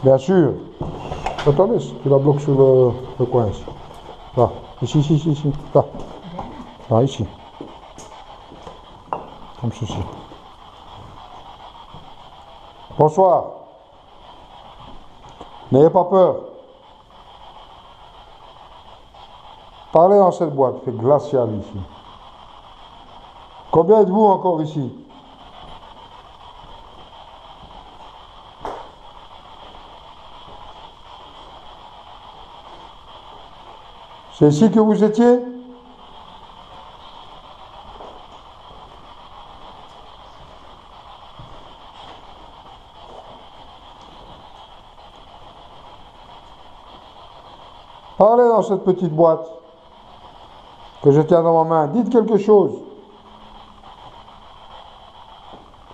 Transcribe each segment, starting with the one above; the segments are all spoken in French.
Bien sûr. Attendez, tu la bloques sur le coin ici. Là, ici. Là. Là, ici. Comme ceci. Bonsoir. N'ayez pas peur. Parlez dans cette boîte, fait glacial ici. Combien êtes-vous encore ici? C'est ici que vous étiez? Parlez dans cette petite boîte que je tiens dans ma main. Dites quelque chose.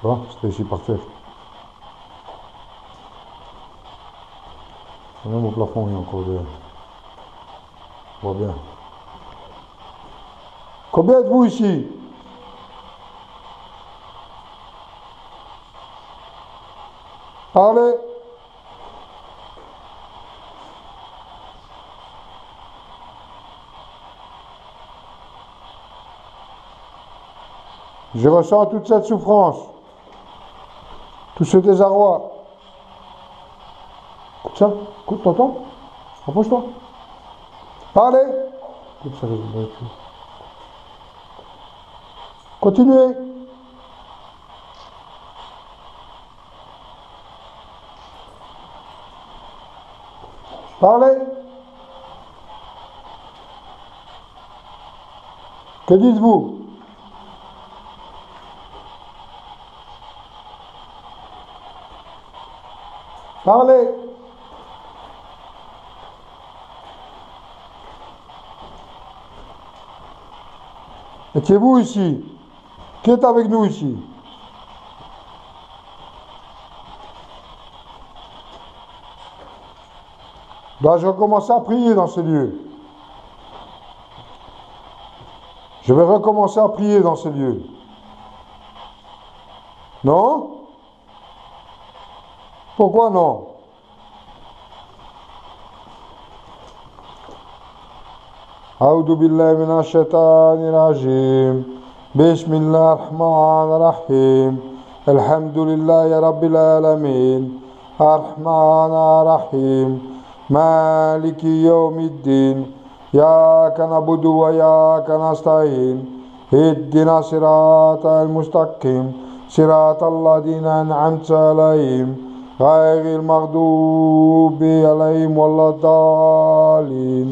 Bon, c'était ici par terre. Même au plafond, il y a encore des... On voit bien. Combien êtes-vous ici? Parlez. Je ressens toute cette souffrance, tout ce désarroi. Écoute ça, écoute, t'entends? Approche-toi. Parlez. Écoute ça, continuez. Parlez. Que dites-vous? Parlez. Étiez-vous ici? Qui est avec nous ici? Dois-je recommencer à prier dans ce lieu? Je vais recommencer à prier dans ce lieu. Non? Pourquoi non? أعوذ بالله من الشيطان الرجيم بسم الله الرحمن الرحيم الحمد لله رب العالمين الرحمن الرحيم مالك يوم الدين إياك نعبد وإياك نستعين اهدنا الصراط المستقيم صراط الذين أنعمت عليهم غير المغضوب عليهم ولا الضالين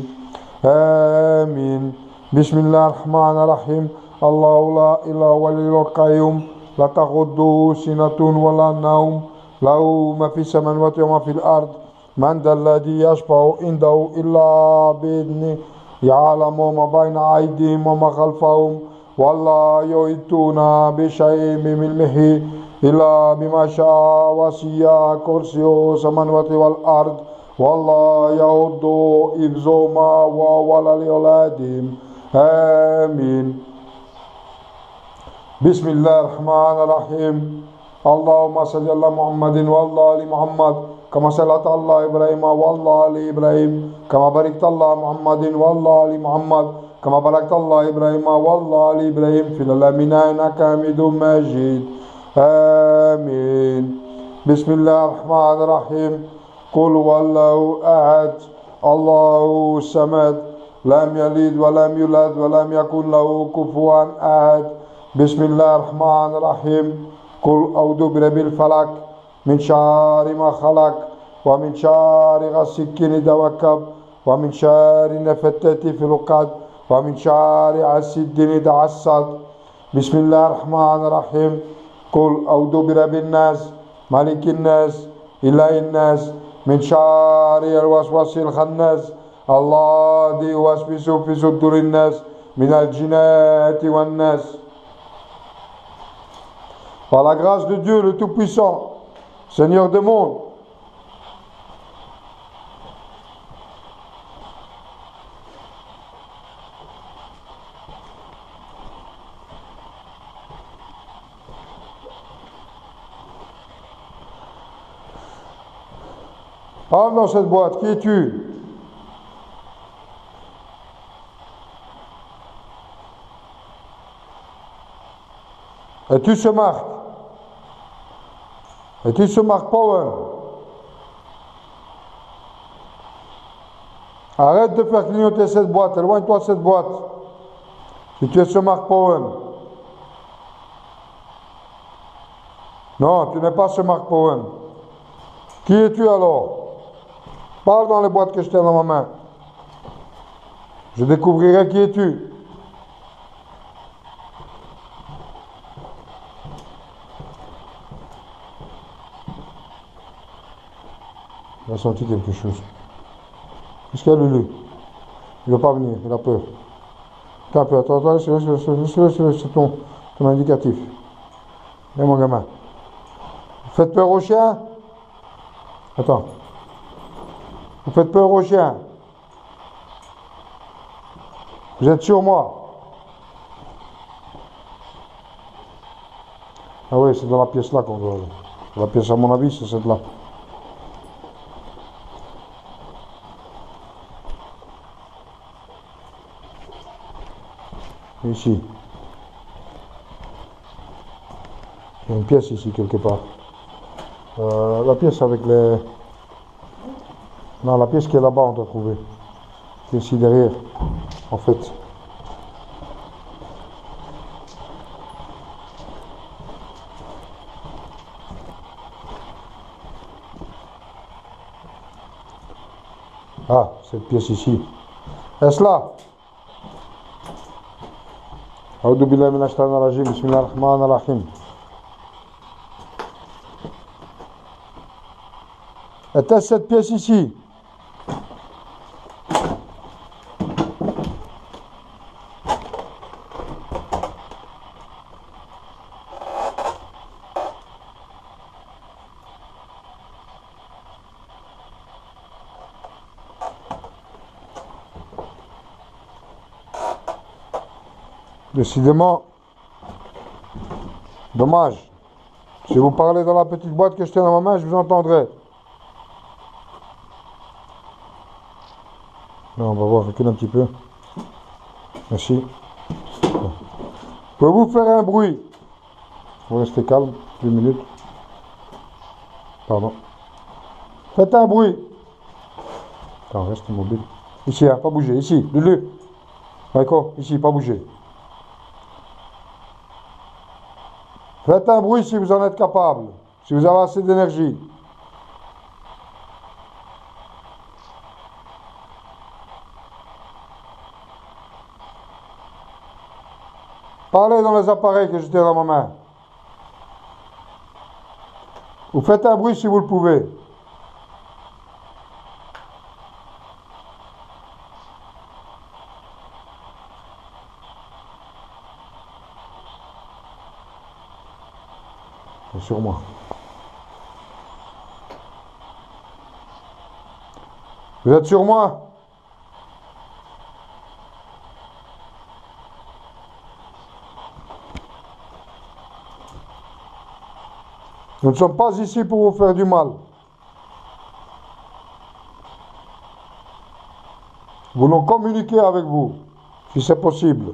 آمين بسم الله الرحمن الرحيم الله لا إله إلا القيوم لا تأخذه سنة ولا نوم له ما في السماوات وما في الأرض من ذا الذي يشفع عنده إلا بإذنه يعلم ما بين أيديهم وما خلفهم ولا يحيطون بشيء من علمه إلا بما شاء وسع كرسيه السماوات والأرض والله يعود حفظهما وهو العلي العظيم آمين بسم الله الرحمن الرحيم اللهم صل على محمد وعلى آل محمد كما صليت على إبراهيم وعلى آل إبراهيم كما باركت على محمد وعلى آل محمد كما باركت على إبراهيم وعلى آل إبراهيم في العالمين إنك حميد مجيد آمين بسم الله الرحمن الرحيم قل هو الله أحد الله الصمد لم يلد ولم يولد ولم يكن له كفوا أحد بسم الله الرحمن الرحيم قل أعوذ برب الفلق من شر ما خلق ومن شر غاسق إذا وقب ومن شر النفاثات في العقد ومن شر حاسد إذا حسد بسم الله الرحمن الرحيم قل أعوذ برب الناس ملك الناس إله الناس من شر الوسواس الخناس الذي يوسوس في صدور الناس من الجنة والناس. Par la grâce de Dieu le Tout-Puissant, Seigneur des mondes, Parle dans cette boîte. Qui es-tu? Es-tu ce Marc? Es-tu ce Marc Powen? Arrête de faire clignoter cette boîte. Éloigne-toi de cette boîte. Si tu es ce Marc Powen. Non, tu n'es pas ce Marc Powen. Qui es-tu alors? Parle dans les boîtes que je tiens dans ma main. Je découvrirai qui es-tu. Il a senti quelque chose. Qu'est-ce qu'il y a, Lulu? Il ne veut pas venir, il a peur. T'as peur, attends, c'est ton indicatif. Viens, mon gamin. Vous faites peur au chien? Attends. Vous faites peur au chien? Vous êtes sur moi? Ah oui, c'est dans la pièce là qu'on doit aller. La pièce, à mon avis, c'est cette là. Ici. Il y a une pièce ici quelque part. La pièce avec les... Non, la pièce qui est là-bas, on doit trouver. Qui est ici derrière, en fait. Ah, cette pièce ici. Est-ce là? Aoudou billahi minash shaitanir rajim. Bismillahir rahmanir rahim. Était-ce cette pièce ici? Décidément, dommage. Si vous parlez dans la petite boîte que je tiens dans ma main, je vous entendrai. Non, on va voir, recule un petit peu. Merci. Pouvez-vous faire un bruit? Vous restez calme, 2 minutes. Pardon. Faites un bruit. Attends, reste immobile. Ici, hein, pas bouger. Ici, Lulu. D'accord, ici, pas bouger. Faites un bruit si vous en êtes capable, si vous avez assez d'énergie. Parlez dans les appareils que je tiens dans ma main. Vous faites un bruit si vous le pouvez. C'est sur moi. Vous êtes sur moi? Nous ne sommes pas ici pour vous faire du mal. Nous voulons communiquer avec vous, si c'est possible.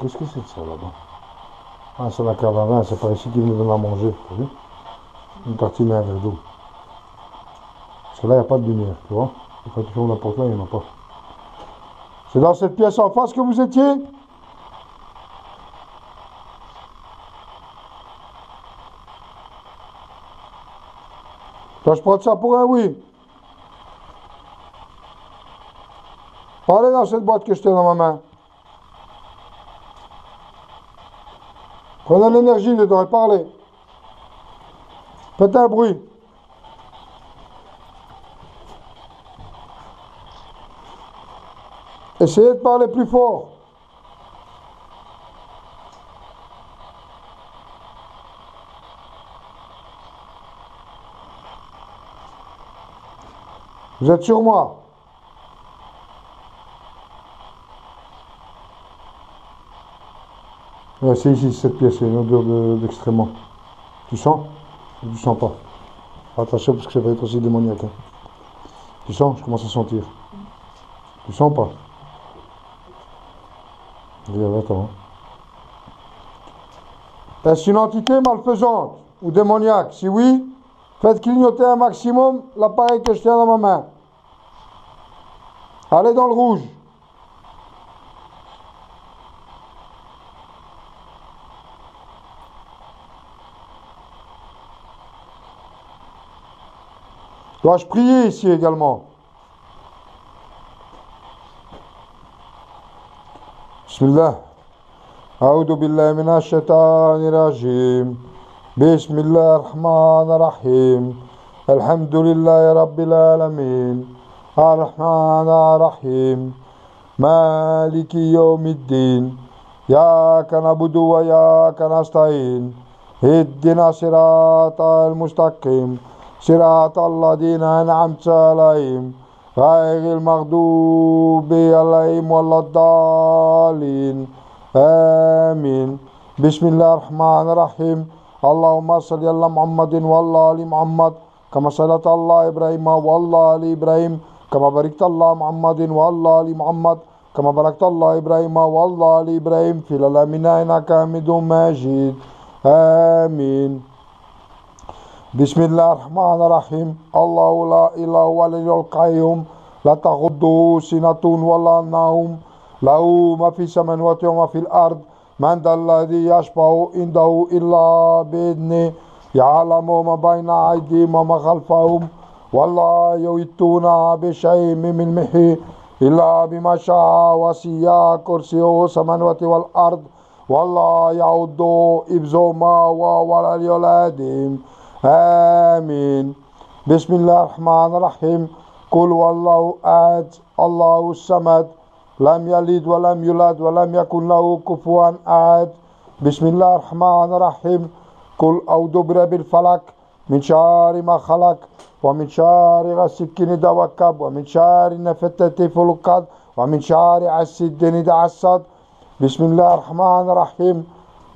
Qu'est-ce que c'est que ça là-bas? Ah, c'est la cave à vin, c'est par ici qu'ils nous donnent à manger, t'as vu? Une tartine et un verre d'eau. Parce que là, il n'y a pas de lumière, tu vois? Et quand tu fermes la porte là, il n'y en a pas. C'est dans cette pièce en face que vous étiez? Dois-je prendre ça pour un oui? Parlez dans cette boîte que je tiens dans ma main. Prenez l'énergie dedans et parlez. Faites un bruit. Essayez de parler plus fort. Vous êtes sur moi? Ouais, c'est ici, cette pièce, c'est une odeur d'excrément. Tu sens? Ou tu sens pas? Attention, parce que ça va être aussi démoniaque. Hein. Tu sens? Je commence à sentir. Tu sens pas? Attends. Est-ce une entité malfaisante ou démoniaque? Si oui, faites clignoter un maximum l'appareil que je tiens dans ma main. Allez dans le rouge. Dois-je prier ici également? Bismillah. A'udhu billahi minash shaitanir rajim. Bismillah ar-Rahman ar-Rahim. Alhamdulillahi rabbil alamin. Ar-Rahman ar-Rahim. Maliki yawmiddin. Iyyaka na'budu wa iyyaka nasta'in. Ihdina siratal mustaqim. صراط الذين أنعمت عليهم غير المغضوب عليهم ولا الضالين آمين بسم الله الرحمن الرحيم اللهم صل على محمد وعلى آل محمد كما صليت على إبراهيم وعلى آل إبراهيم كما باركت على محمد وعلى آل محمد كما باركت على إبراهيم وعلى آل إبراهيم في العالمين إنك حميد مجيد آمين بسم الله الرحمن الرحيم الله لا إله إلا القيوم لا تأخذه سنة ولا نوم له ما في السماوات وما في الأرض من ذا الذي يشفع عنده إلا بإذنه يعلم ما بين أيديهم وما خلفهم ولا يحيطون بشيء من علمه إلا بما شاء وسع كرسيه السماوات والأرض ولا يعوده حفظهما وهو العلي العظيم آمين بسم الله الرحمن الرحيم قل والله أحد الله الصمد لم يلد ولم يولد ولم يكن له كفوا أحد بسم الله الرحمن الرحيم قل أعوذ برب الفلق من شر ما خلق ومن شر غاسق إذا وقب ومن شر النفاثات في العقد ومن شر حاسد إذا حسد بسم الله الرحمن الرحيم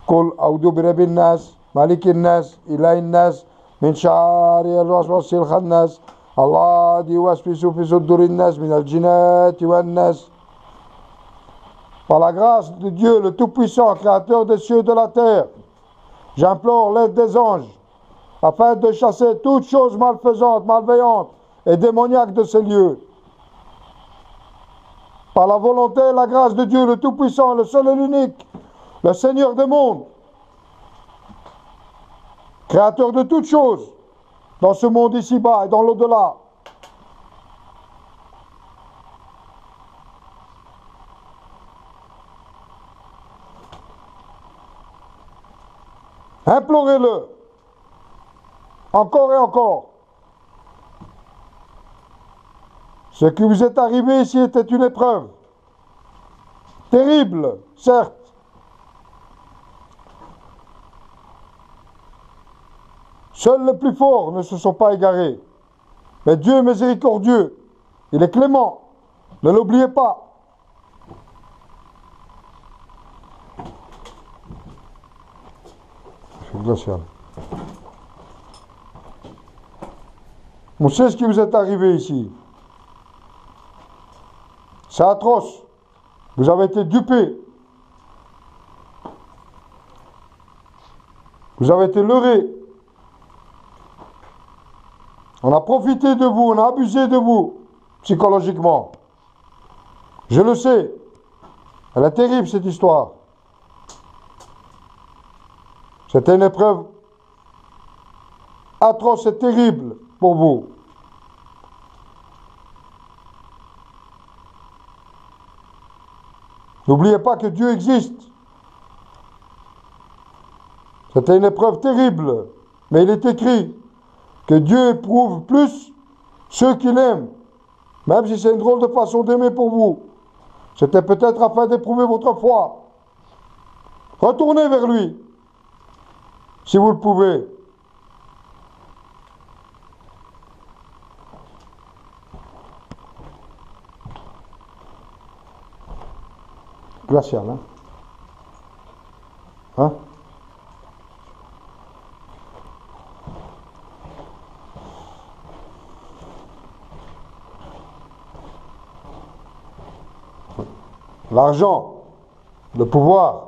قل أعوذ برب الناس ملك الناس إله الناس من شر الوسواس الخناس الذي يوسوس في صدور الناس من الجنة والناس. Par la grâce de Dieu, le Tout-Puissant, Créateur des cieux et de la terre, j'implore l'aide des anges afin de chasser toutes choses malfaisantes, malveillantes et démoniaques de ces lieux. Par la volonté et la grâce de Dieu, le Tout-Puissant, le seul et l'unique, le Seigneur des mondes, Créateur de toutes choses, dans ce monde ici-bas et dans l'au-delà. Implorez-le, encore et encore. Ce qui vous est arrivé ici était une épreuve, terrible, certes. Seuls les plus forts ne se sont pas égarés. Mais Dieu est miséricordieux. Il est clément. Ne l'oubliez pas. C'est glacial. On sait ce qui vous est arrivé ici. C'est atroce. Vous avez été dupés. Vous avez été leurrés. On a profité de vous, on a abusé de vous, psychologiquement. Je le sais. Elle est terrible, cette histoire. C'était une épreuve atroce et terrible pour vous. N'oubliez pas que Dieu existe. C'était une épreuve terrible, mais il est écrit que Dieu éprouve plus ceux qu'il aime, même si c'est une drôle de façon d'aimer pour vous. C'était peut-être afin d'éprouver votre foi. Retournez vers lui, si vous le pouvez. Glacial, hein? Hein? L'argent, le pouvoir,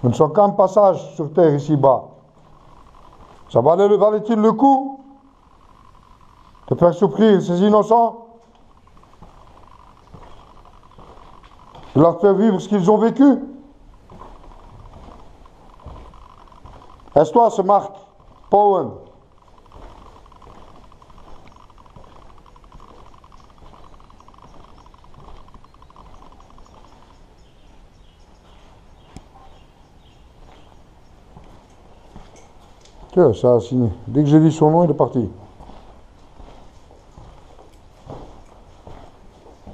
ne sont qu'un passage sur terre ici-bas. Ça valait-il le coup de faire souffrir ces innocents? De leur faire vivre ce qu'ils ont vécu? Est-ce toi, ce Mark Powen? Tiens, ça a signé. Dès que j'ai dit son nom, il est parti.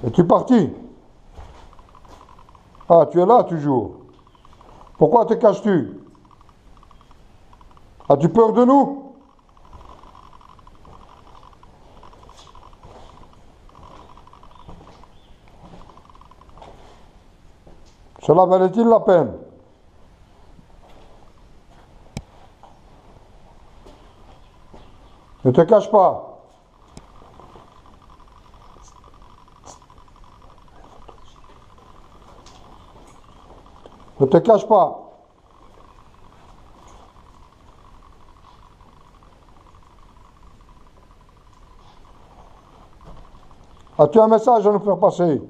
Es-tu parti? Ah, tu es là toujours. Pourquoi te caches-tu? As-tu peur de nous? Cela valait-il la peine? Ne te cache pas. Ne te cache pas. As-tu un message à nous faire passer?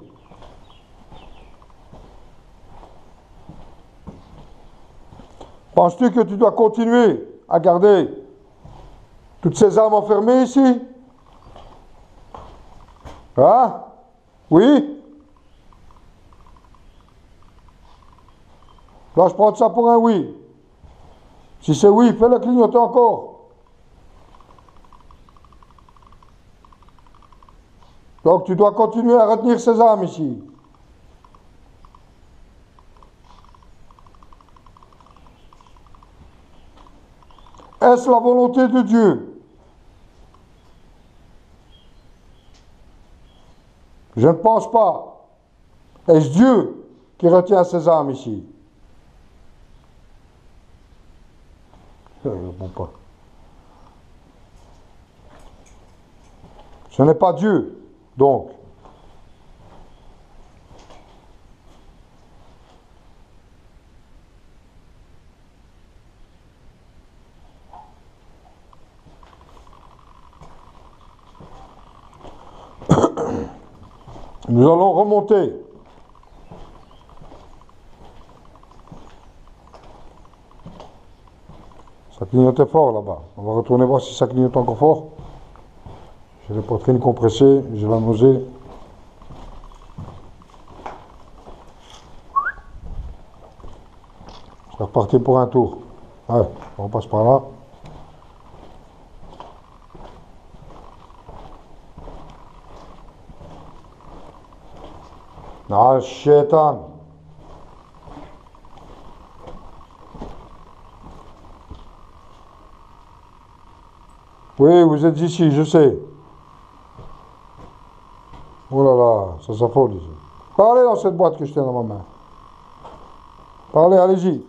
Penses-tu que tu dois continuer à garder toutes ces âmes enfermées ici? Hein? Oui? Dois-je prendre ça pour un oui? Si c'est oui, fais-le clignoter encore. Donc tu dois continuer à retenir ces âmes ici. Est-ce la volonté de Dieu? Je ne pense pas. Est-ce Dieu qui retient ces âmes ici? Je ne réponds pas. Ce n'est pas Dieu, donc. Nous allons remonter. Ça clignotait fort là-bas. On va retourner voir si ça clignote encore fort. J'ai les poitrines compressées, j'ai la nausée. Je vais repartir pour un tour. Ouais, on passe par là. Ah, shaitan. Oui, vous êtes ici, je sais. Oh là là, ça s'affole ici. Parlez dans cette boîte que je tiens dans ma main. Parlez, allez-y.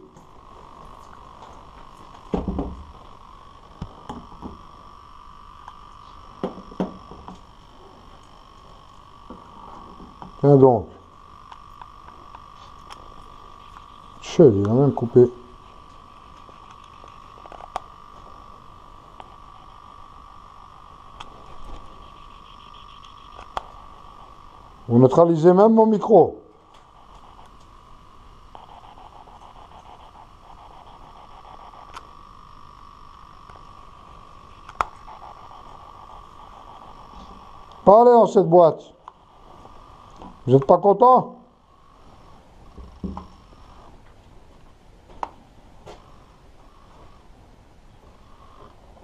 Tiens donc. Chut, il a même coupé. Vous neutralisez même mon micro. Parlez dans cette boîte. Vous n'êtes pas content?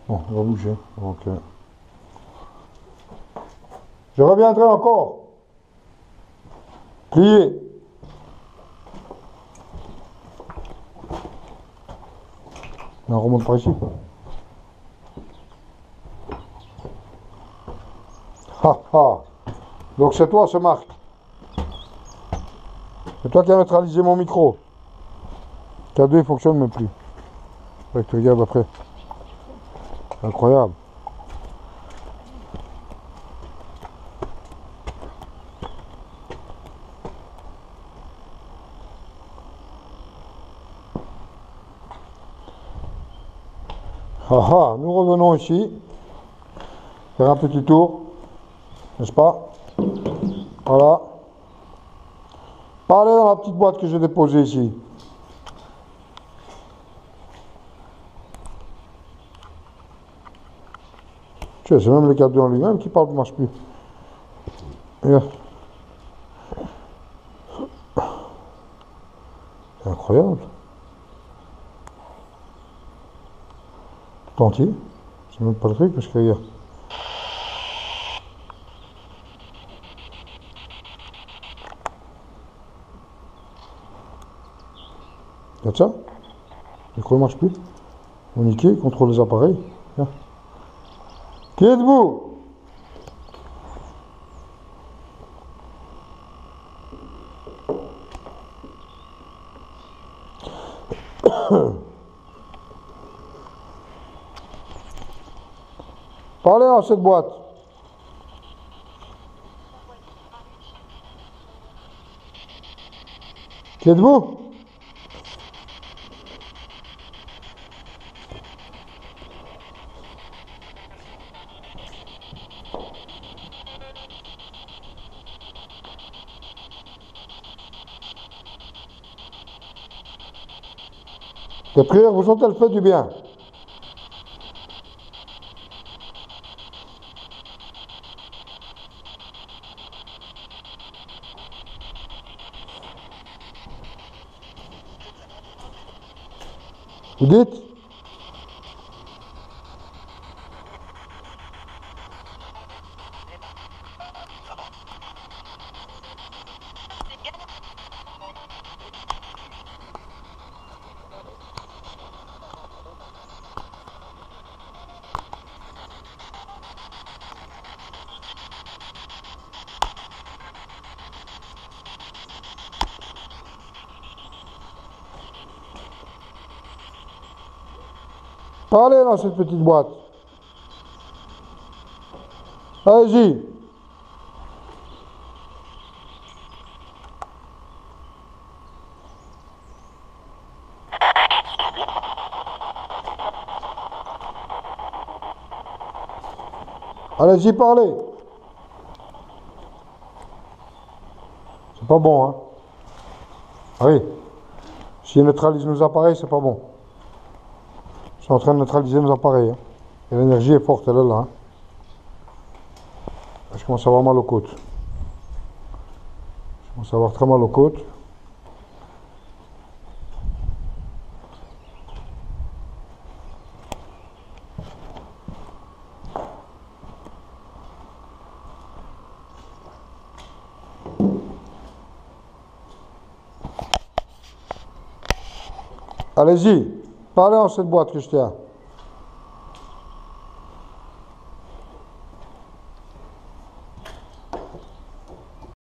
Bon, on va bouger. Ok. Je reviendrai encore. Plié. On remonte par ici. Ha ha. Donc c'est toi, ce Marc. C'est toi qui as neutralisé mon micro. K2 il fonctionne même plus. Faudrait que tu regardes après. Incroyable. Ah ah, nous revenons ici. Faire un petit tour. N'est-ce pas? Voilà. Parlez dans la petite boîte que j'ai déposée ici. Tu sais, c'est même le K2 en lui-même qui parle, ne marche plus. Regarde. C'est incroyable. Tout entier. C'est même pas le truc parce que regarde. Regarde ça. Le micro ne marche plus. On niqué, il contrôle les appareils. Regarde. Qui est debout? Parlez dans cette boîte. Qui est debout? Les prières vous ont-elles fait du bien? Vous dites? Parlez dans cette petite boîte. Allez-y. Allez-y, parlez. C'est pas bon, hein? Ah oui. Si neutralise nos appareils, c'est pas bon. Ils sont en train de neutraliser nos appareils. Hein. Et l'énergie est forte, elle est là. Hein. Je commence à avoir mal aux côtes. Je commence à avoir très mal aux côtes. Allez-y, parlez dans cette boîte que je tiens.